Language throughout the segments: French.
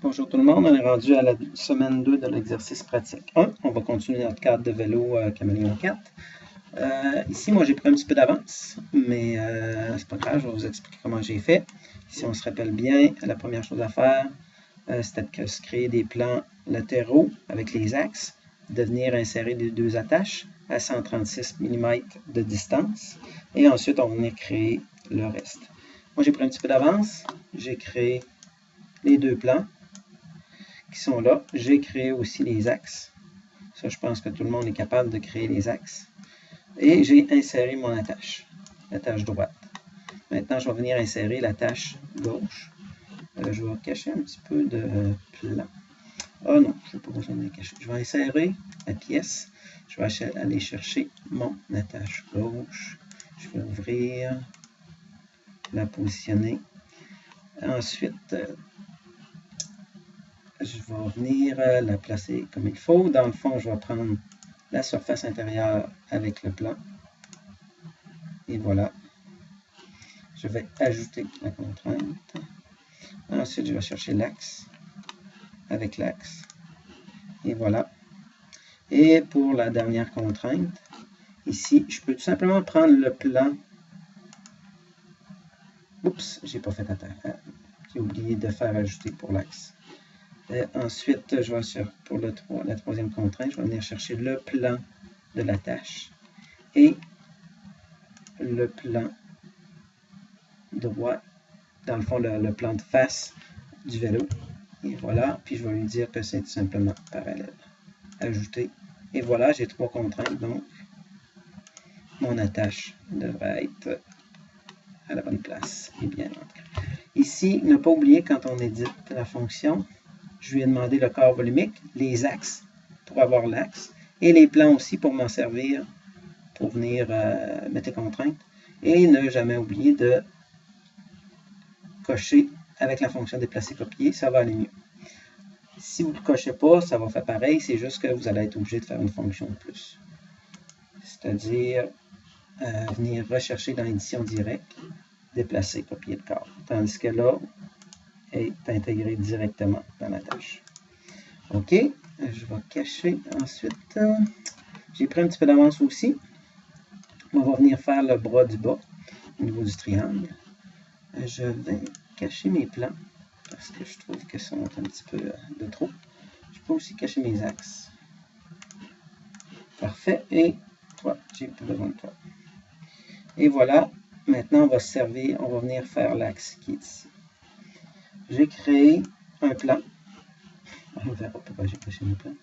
Bonjour tout le monde, on est rendu à la semaine 2 de l'exercice pratique 1. On va continuer notre cadre de vélo Caméléon 4. Ici, moi j'ai pris un petit peu d'avance, mais c'est pas grave, je vais vous expliquer comment j'ai fait. Si on se rappelle bien, la première chose à faire, c'était de se créer des plans latéraux avec les axes, de venir insérer les deux attaches à 136 mm de distance, et ensuite on va venir créer le reste. Moi j'ai pris un petit peu d'avance, j'ai créé les deux plans qui sont là. J'ai créé aussi les axes. Ça, je pense que tout le monde est capable de créer les axes. Et j'ai inséré mon attache, l'attache droite. Maintenant, je vais venir insérer l'attache gauche. Je vais cacher un petit peu de plan. Ah non, je n'ai pas besoin de la cacher. Je vais insérer la pièce. Je vais aller chercher mon attache gauche. Je vais ouvrir, la positionner. Ensuite, je vais venir la placer comme il faut. Dans le fond, je vais prendre la surface intérieure avec le plan. Et voilà. Je vais ajouter la contrainte. Ensuite, je vais chercher l'axe avec l'axe. Et voilà. Et pour la dernière contrainte, ici, je peux tout simplement prendre le plan. Oups, j'ai pas fait attention. J'ai oublié de faire ajouter pour l'axe. Ensuite, je vais pour la troisième contrainte, je vais venir chercher le plan de l'attache et le plan droit, dans le fond, le plan de face du vélo. Et voilà, puis je vais lui dire que c'est tout simplement parallèle. Ajouter. Et voilà, j'ai trois contraintes, donc mon attache devrait être à la bonne place et bien ancrée. Ici, ne pas oublier quand on édite la fonction, je lui ai demandé le corps volumique, les axes pour avoir l'axe, et les plans aussi pour m'en servir pour venir mettre les contraintes. Et ne jamais oublier de cocher avec la fonction déplacer-copier, ça va aller mieux. Si vous ne cochez pas, ça va faire pareil, c'est juste que vous allez être obligé de faire une fonction de plus. C'est-à-dire venir rechercher dans l'édition directe, déplacer, copier le corps. Tandis que là, est intégré directement dans la tâche. OK, je vais cacher ensuite. J'ai pris un petit peu d'avance aussi. On va venir faire le bras du bas au niveau du triangle. Je vais cacher mes plans parce que je trouve qu'ils sont un petit peu de trop. Je peux aussi cacher mes axes. Parfait. Et toi, j'ai plus besoin de toi. Et voilà. Maintenant, on va se servir, on va venir faire l'axe qui est ici. J'ai créé un plan. On verra pourquoi j'ai caché mes plans.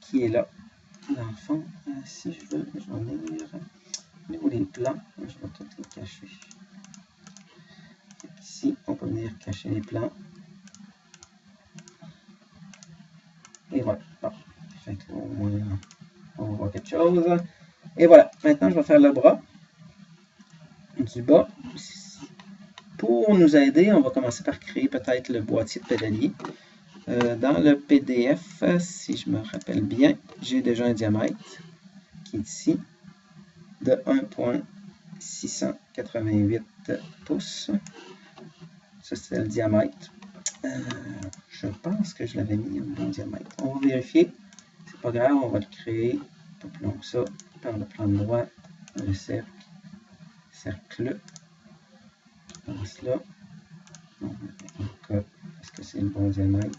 Qui est là. Dans le fond, si je veux, je vais venir au niveau des plans, je vais tout les cacher. Ici, on peut venir cacher les plans. Et voilà. Bon. Fait que, au moins, on va voir quelque chose. Et voilà. Maintenant, je vais faire le bras du bas. Pour nous aider, on va commencer par créer peut-être le boîtier de pédalier. Dans le PDF, si je me rappelle bien, j'ai déjà un diamètre qui est ici de 1,688 pouces. Ça, c'est le diamètre. Je pense que je l'avais mis un bon diamètre. On va vérifier. C'est pas grave, on va le créer un peu plus long que ça par le plan droit, le cercle. Passe là. Est-ce que c'est le bon diamètre?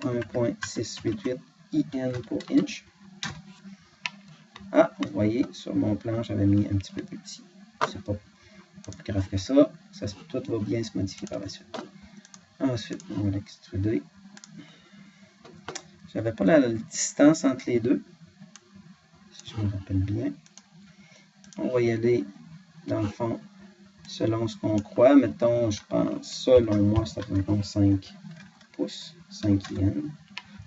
1,688 IN pour inch. Ah, vous voyez, sur mon plan, j'avais mis un petit peu plus petit. C'est pas plus grave que ça. Tout va bien se modifier par la suite. Ensuite, on va l'extruder. J'avais pas la distance entre les deux, si je me rappelle bien. On va y aller, dans le fond, selon ce qu'on croit. Mettons, je pense, selon moi, ça fait 5 pouces, 5 IN.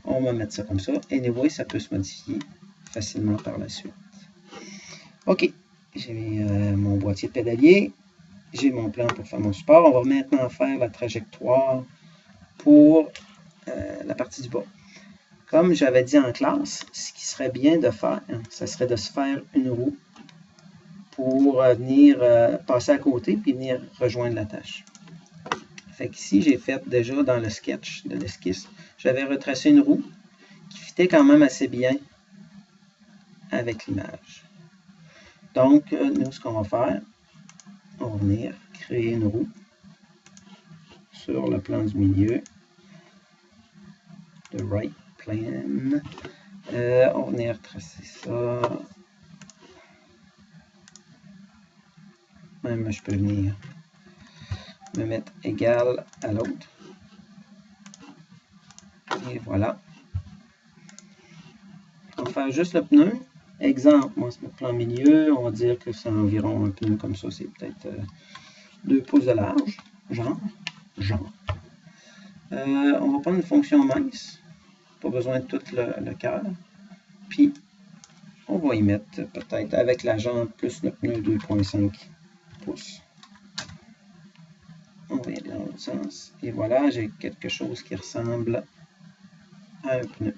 On va mettre ça comme ça. Anyway, ça peut se modifier facilement par la suite. OK, j'ai mon boîtier de pédalier. J'ai mon plan pour faire mon support. On va maintenant faire la trajectoire pour la partie du bas. Comme j'avais dit en classe, ce qui serait bien de faire, ce serait de se faire une roue pour venir passer à côté puis venir rejoindre la tâche. Fait qu'ici, j'ai fait déjà dans le sketch de l'esquisse, j'avais retracé une roue qui fitait quand même assez bien avec l'image. Donc, nous, ce qu'on va faire, on va venir créer une roue sur le plan du milieu. The right plane. On va venir tracer ça. Même, je peux venir me mettre égal à l'autre. Et voilà. On va faire juste le pneu. Exemple, moi, c'est mon plan milieu. On va dire que c'est environ un pneu comme ça. C'est peut-être 2 pouces de large. Genre. On va prendre une fonction mince. Pas besoin de tout le cœur. Puis, on va y mettre peut-être avec la jambe plus le pneu 2,5 pouces. On va y aller dans l'autre sens. Et voilà, j'ai quelque chose qui ressemble à un pneu.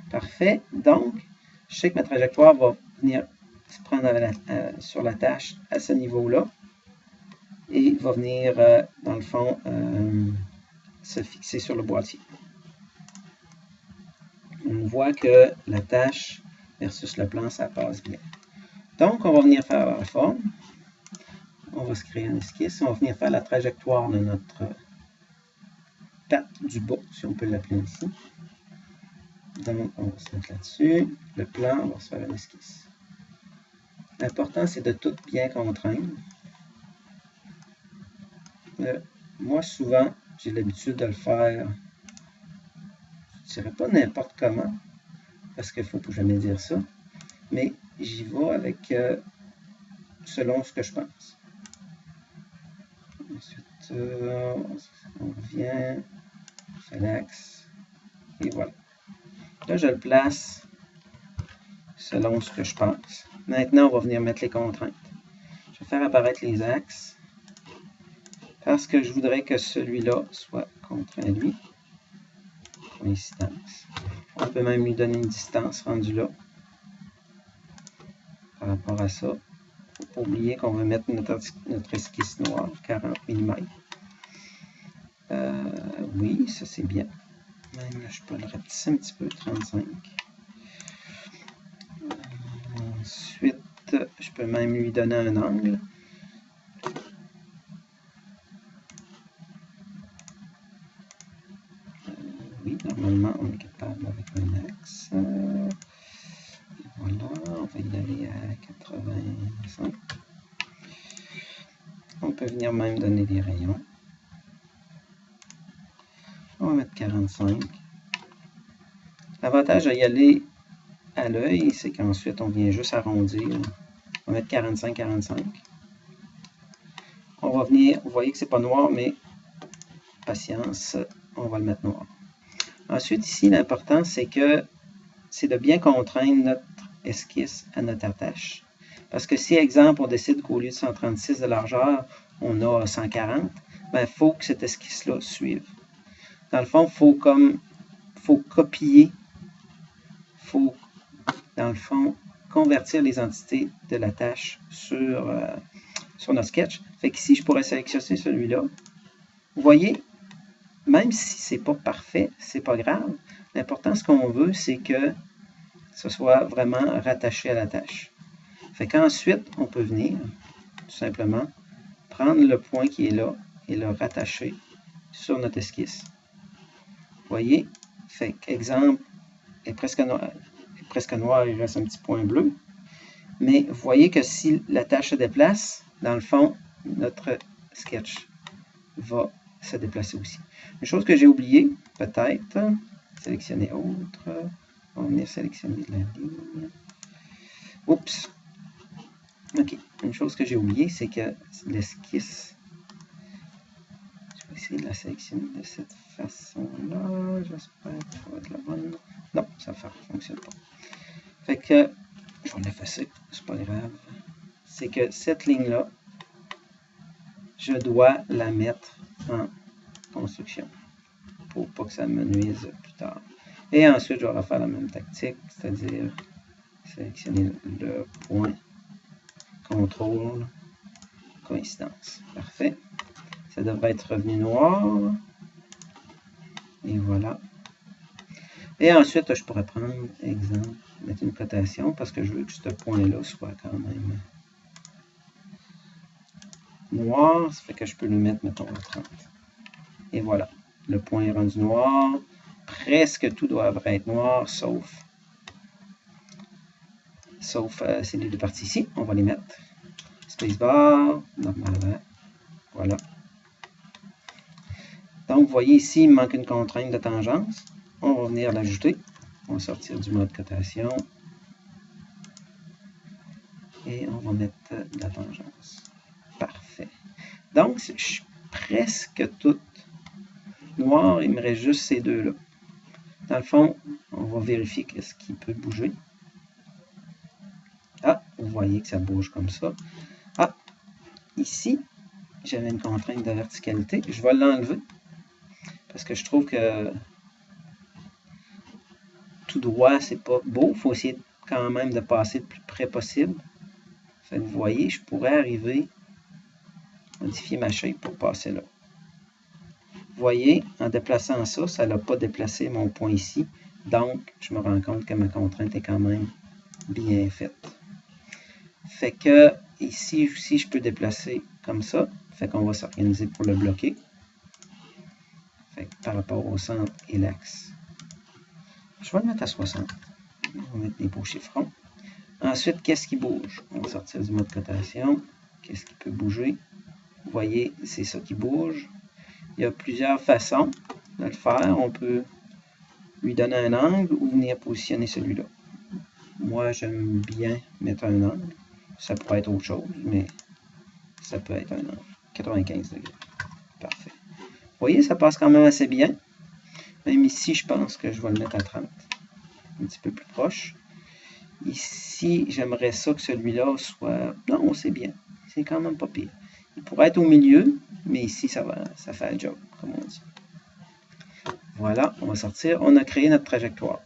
Parfait. Donc, je sais que ma trajectoire va venir se prendre sur la tâche à ce niveau-là. Et va venir, dans le fond, se fixer sur le boîtier. On voit que la tâche versus le plan, ça passe bien. Donc, on va venir faire la forme. On va se créer un esquisse. On va venir faire la trajectoire de notre patte du bas, si on peut l'appeler ainsi. Donc, on va se mettre là-dessus. Le plan, on va se faire une esquisse. L'important, c'est de tout bien contraindre. Moi, souvent, j'ai l'habitude de le faire, je ne dirais pas n'importe comment, parce qu'il ne faut jamais dire ça, mais j'y vais avec selon ce que je pense. Ensuite, on revient, select, et voilà. Là, je le place selon ce que je pense. Maintenant, on va venir mettre les contraintes. Je vais faire apparaître les axes parce que je voudrais que celui-là soit contraint lui. Coïncidence. On peut même lui donner une distance rendue là par rapport à ça. Il ne faut pas oublier qu'on va mettre notre esquisse noire, 40 mm. Oui, ça c'est bien. Même je peux le rapetisser un petit peu, 35. Ensuite, je peux même lui donner un angle. Oui, normalement, on est capable avec un axe. Et voilà, on va y aller à 85. On peut venir même donner des rayons. On va mettre 45. L'avantage d'y aller à l'œil, c'est qu'ensuite, on vient juste arrondir. On va mettre 45-45. On va venir, vous voyez que c'est pas noir, mais patience, on va le mettre noir. Ensuite, ici, l'important, c'est de bien contraindre notre esquisse à notre attache. Parce que si, exemple, on décide qu'au lieu de 136 de largeur, on a 140, ben, il faut que cette esquisse-là suive. Dans le fond, il faut copier, il faut, dans le fond, convertir les entités de la tâche sur notre sketch. Fait qu'ici, je pourrais sélectionner celui-là. Vous voyez, même si ce n'est pas parfait, ce n'est pas grave. L'important, ce qu'on veut, c'est que ce soit vraiment rattaché à la tâche. Fait qu'ensuite, on peut venir, tout simplement, prendre le point qui est là et le rattacher sur notre esquisse. Vous voyez? Fait qu'exemple, est presque noir, il reste un petit point bleu. Mais vous voyez que si la tâche se déplace, dans le fond, notre sketch va se déplacer aussi. Une chose que j'ai oubliée, peut-être, sélectionner autre. On va venir sélectionner la ligne. Oups! OK. Une chose que j'ai oubliée, c'est que l'esquisse, je vais essayer de la sélectionner de cette façon-là. J'espère que ça va être la bonne. Non, ça ne fonctionne pas. Fait que, je vais l'effacer, c'est pas grave. C'est que cette ligne-là, je dois la mettre en construction pour pas que ça me nuise plus tard. Et ensuite, je vais refaire la même tactique, c'est-à-dire sélectionner le point, contrôle, coïncidence. Parfait. Ça devrait être revenu noir. Et voilà. Et ensuite, je pourrais prendre, exemple, mettre une cotation parce que je veux que ce point-là soit quand même noir. Ça fait que je peux le mettre, mettons, à 30. Et voilà. Le point est rendu noir. Presque tout doit être noir, sauf ces deux parties ici. On va les mettre. Spacebar, normalement. Voilà. Donc, vous voyez ici, il me manque une contrainte de tangence. On va venir l'ajouter. On va sortir du mode cotation. Et on va mettre de la tangence. Parfait. Donc, je suis presque tout noir. Il me reste juste ces deux-là. Dans le fond, on va vérifier qu'est-ce qui peut bouger. Ah, vous voyez que ça bouge comme ça. Ah, ici, j'avais une contrainte de verticalité. Je vais l'enlever. Parce que je trouve que tout droit, c'est pas beau. Il faut essayer quand même de passer le plus près possible. Fait que vous voyez, je pourrais arriver à modifier ma shape pour passer là. Vous voyez, en déplaçant ça, ça n'a pas déplacé mon point ici. Donc, je me rends compte que ma contrainte est quand même bien faite. Fait que ici aussi, je peux déplacer comme ça. Fait qu'on va s'organiser pour le bloquer. Fait que par rapport au centre et l'axe. Je vais le mettre à 60. On va mettre des beaux chiffrons. Ensuite, qu'est-ce qui bouge? On va sortir du mode cotation. Qu'est-ce qui peut bouger? Vous voyez, c'est ça qui bouge. Il y a plusieurs façons de le faire. On peut lui donner un angle ou venir positionner celui-là. Moi, j'aime bien mettre un angle. Ça pourrait être autre chose, mais ça peut être un angle. 95 degrés. Parfait. Vous voyez, ça passe quand même assez bien. Même ici, je pense que je vais le mettre à 30. Un petit peu plus proche. Ici, j'aimerais ça que celui-là soit... Non, c'est bien. C'est quand même pas pire. Il pourrait être au milieu, mais ici, ça fait un job, comme on dit. Voilà, on va sortir. On a créé notre trajectoire.